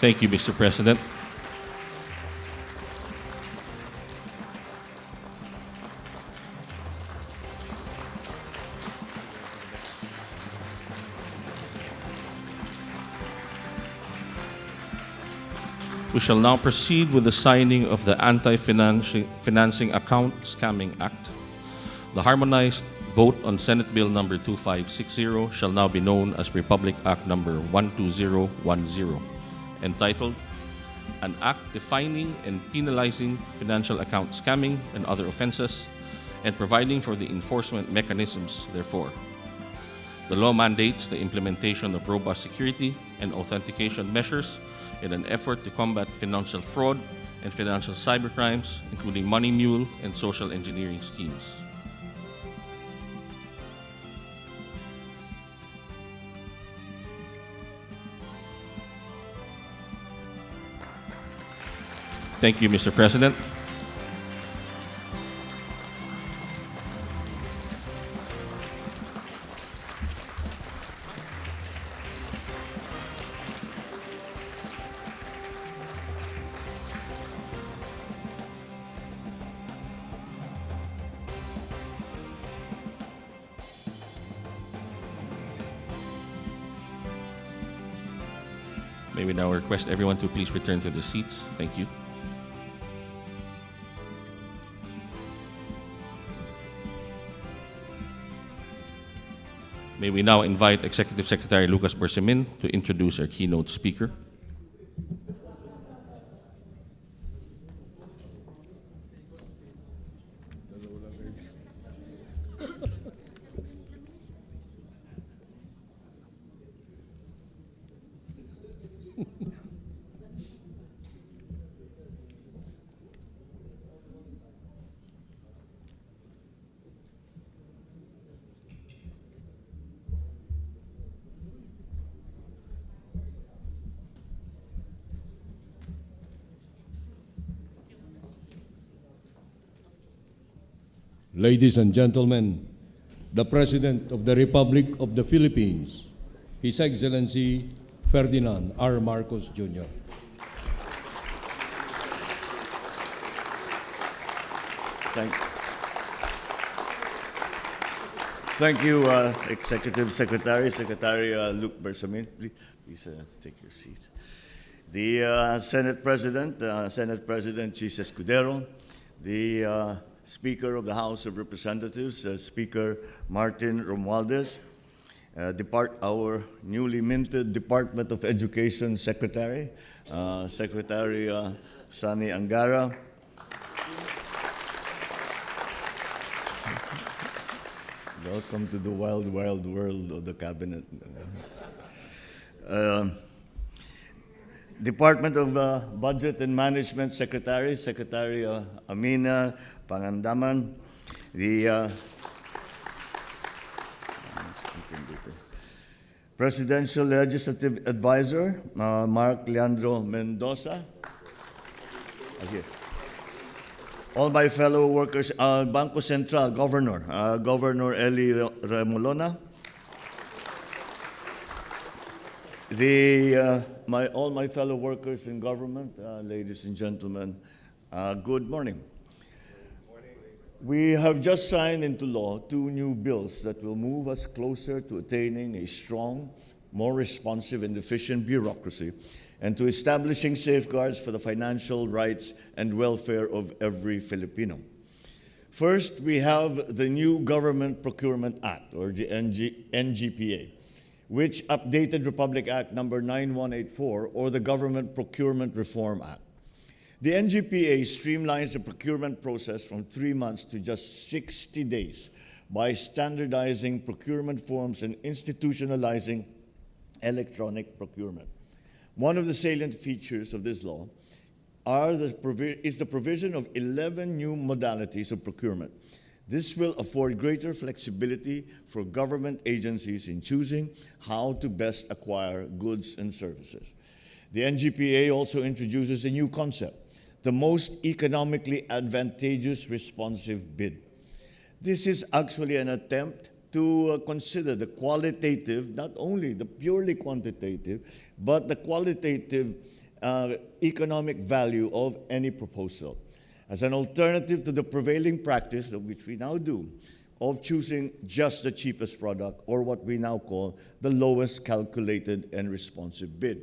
Thank you, Mr. President. We shall now proceed with the signing of the Anti-Financing Account Scamming Act. The harmonized vote on Senate Bill number 2560 shall now be known as Republic Act number 12010, entitled An Act Defining and Penalizing Financial Account Scamming and Other Offenses, and providing for the enforcement mechanisms therefor. The law mandates the implementation of robust security and authentication measures in an effort to combat financial fraud and financial cybercrimes, including money mule and social engineering schemes. Thank you, Mr. President. May we now request everyone to please return to their seats. Thank you. May we now invite Executive Secretary Lucas Bersamin to introduce our keynote speaker. Ladies and gentlemen, the President of the Republic of the Philippines, His Excellency Ferdinand R. Marcos Jr. Thank you, Executive Secretary, Secretary Luke Bersamin. Please take your seat. The Senate President Chis Escudero, the Speaker of the House of Representatives, Speaker Martin Romualdez, our newly minted Department of Education Secretary, Secretary Sani Angara, welcome to the wild, wild world of the Cabinet. Department of Budget and Management Secretary, Secretary Amina Pangandaman, the Presidential Legislative Advisor, Mark Leandro Mendoza. Here. All my fellow workers, Bangko Central Governor, Governor Eli Remolona. All my fellow workers in government, ladies and gentlemen, good morning. We have just signed into law 2 new bills that will move us closer to attaining a strong, more responsive and efficient bureaucracy and to establishing safeguards for the financial rights and welfare of every Filipino. First, we have the new Government Procurement Act, or the NGPA, which updated Republic Act number 9184, or the Government Procurement Reform Act. The NGPA streamlines the procurement process from 3 months to just 60 days by standardizing procurement forms and institutionalizing electronic procurement. One of the salient features of this law is the provision of 11 new modalities of procurement. This will afford greater flexibility for government agencies in choosing how to best acquire goods and services. The NGPA also introduces a new concept, the most economically advantageous responsive bid. This is actually an attempt to consider the qualitative, not only the purely quantitative, but the qualitative economic value of any proposal, as an alternative to the prevailing practice, of which we now do, of choosing just the cheapest product, or what we now call the lowest calculated and responsive bid.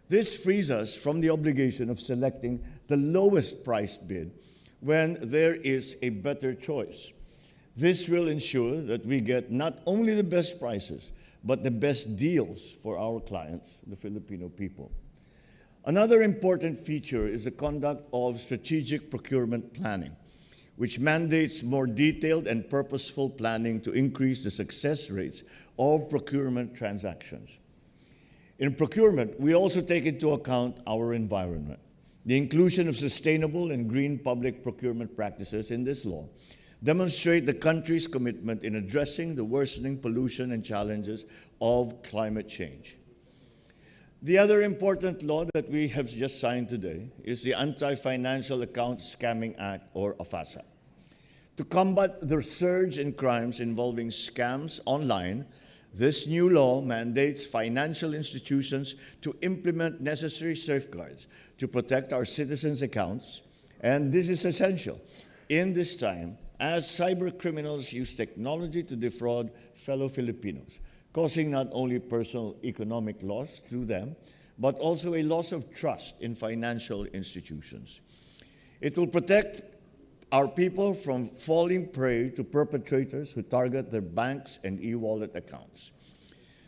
This frees us from the obligation of selecting the lowest priced bid when there is a better choice. This will ensure that we get not only the best prices, but the best deals for our clients, the Filipino people. Another important feature is the conduct of strategic procurement planning, which mandates more detailed and purposeful planning to increase the success rates of procurement transactions. In procurement, we also take into account our environment. The inclusion of sustainable and green public procurement practices in this law demonstrate the country's commitment in addressing the worsening pollution and challenges of climate change. The other important law that we have just signed today is the Anti-Financial Account Scamming Act, or AFASA. To combat the surge in crimes involving scams online, this new law mandates financial institutions to implement necessary safeguards to protect our citizens' accounts, and this is essential in this time as cyber criminals use technology to defraud fellow Filipinos, causing not only personal economic loss to them, but also a loss of trust in financial institutions. It will protect our people from falling prey to perpetrators who target their banks and e-wallet accounts.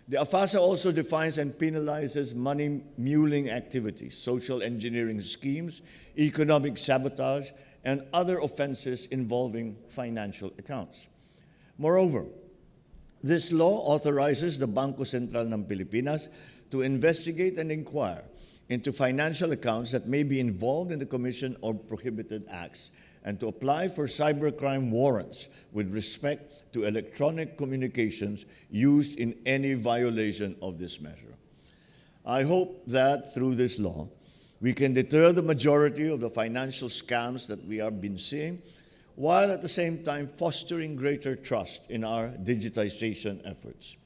The AFASA also defines and penalizes money muling activities, social engineering schemes, economic sabotage, and other offenses involving financial accounts. Moreover, this law authorizes the Bangko Sentral ng Pilipinas to investigate and inquire into financial accounts that may be involved in the commission of prohibited acts, and to apply for cybercrime warrants with respect to electronic communications used in any violation of this measure. I hope that through this law, we can deter the majority of the financial scams that we have been seeing, while at the same time fostering greater trust in our digitization efforts.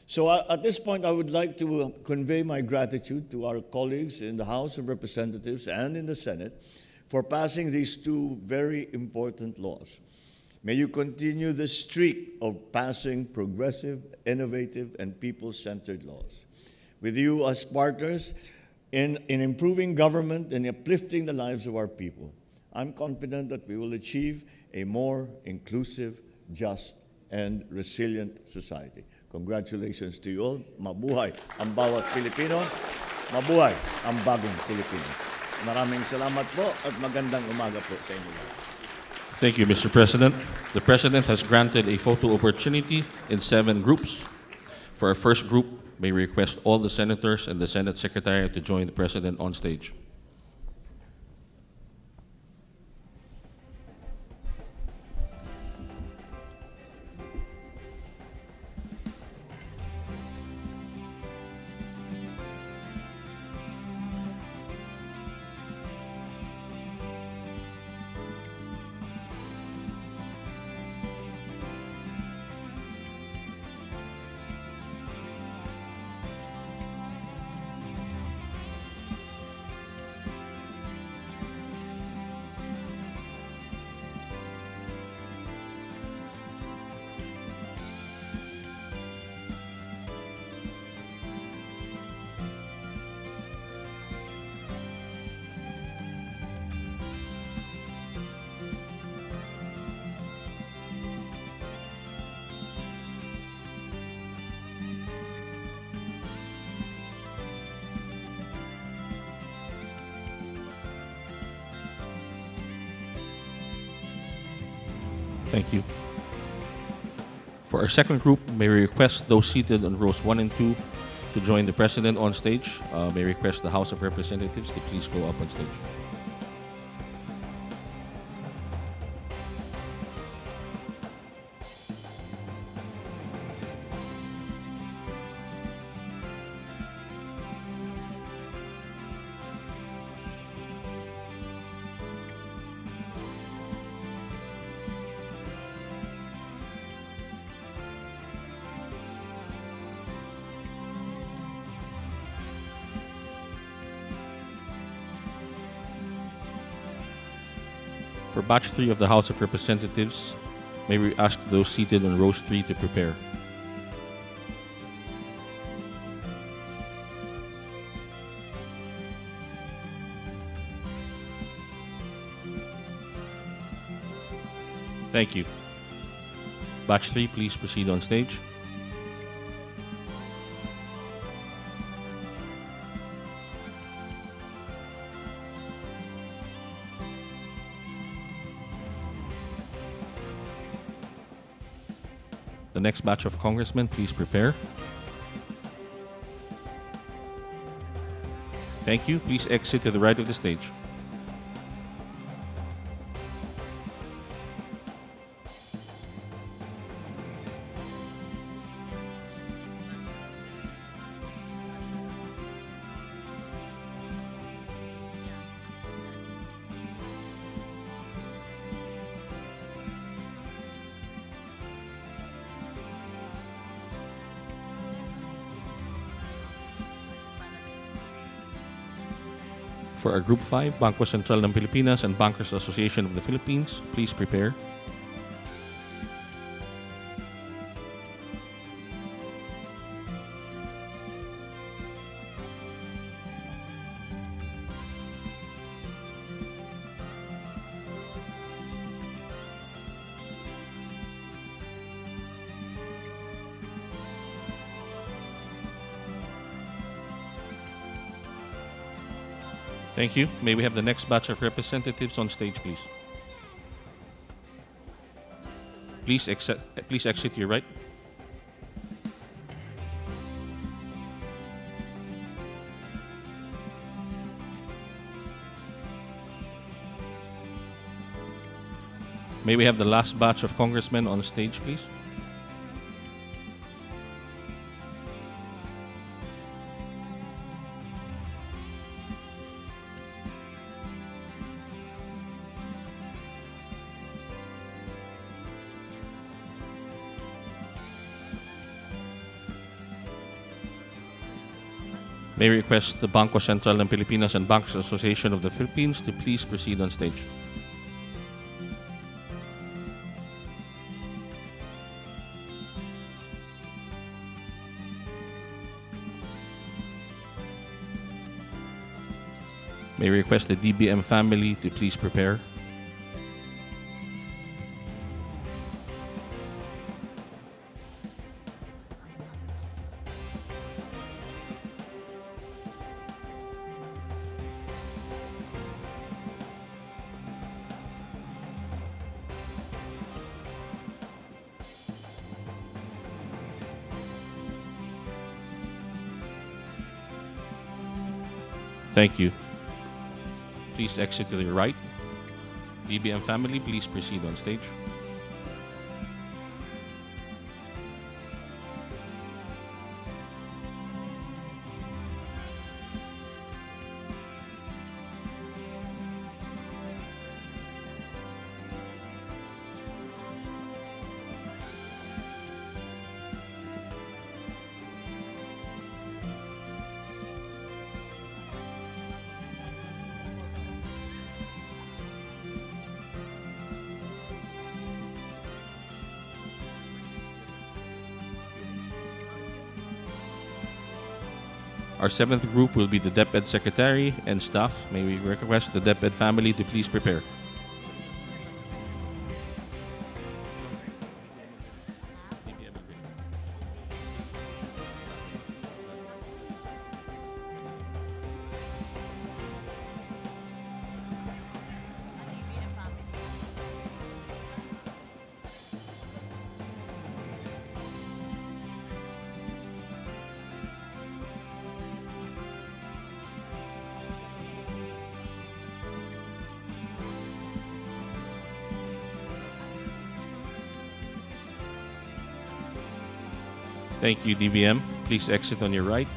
So at this point, I would like to convey my gratitude to our colleagues in the House of Representatives and in the Senate for passing these two very important laws. May you continue the streak of passing progressive, innovative, and people-centered laws. With you as partners in improving government and uplifting the lives of our people, I'm confident that we will achieve a more inclusive, just, and resilient society. Congratulations to you all. Mabuhay ang bawat Pilipino. Mabuhay ang bagong Pilipino. Maraming salamat po at magandang umaga po sa inyo. Thank you, Mr. President. The President has granted a photo opportunity in 7 groups. For our first group, may we request all the senators and the Senate Secretary to join the President on stage. Thank you. For our second group, may we request those seated on rows 1 and 2 to join the President on stage. May I request the House of Representatives to please go up on stage. For Batch 3 of the House of Representatives, may we ask those seated on rows 3 to prepare. Thank you. Batch 3, please proceed on stage. The next batch of congressmen, please prepare. Thank you. Please exit to the right of the stage. For our Group 5, Bangko Sentral ng Pilipinas and Bankers Association of the Philippines, please prepare. Thank you. May we have the next batch of representatives on stage, please. Please exit to your right. May we have the last batch of congressmen on stage, please. May I request the Bangko Sentral ng Pilipinas and Bankers Association of the Philippines to please proceed on stage. May I request the DBM family to please prepare. Thank you. Please exit to the right. DBM family, please proceed on stage. Our 7th group will be the DepEd Secretary and staff. May we request the DepEd family to please prepare. Thank you, DBM. Please exit on your right.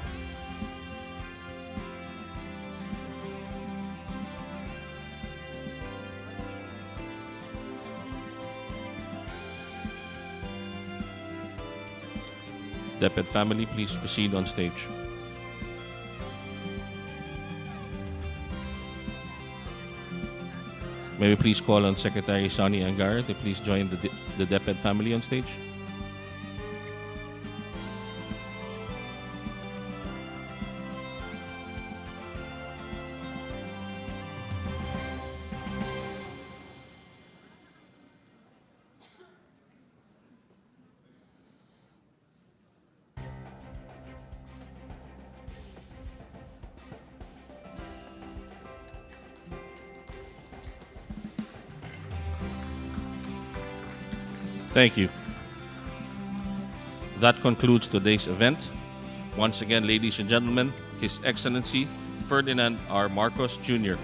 DepEd family, please proceed on stage. May we please call on Secretary Sonny Angara to please join the DepEd family on stage. Thank you. That concludes today's event. Once again, ladies and gentlemen, His Excellency Ferdinand R. Marcos Jr.,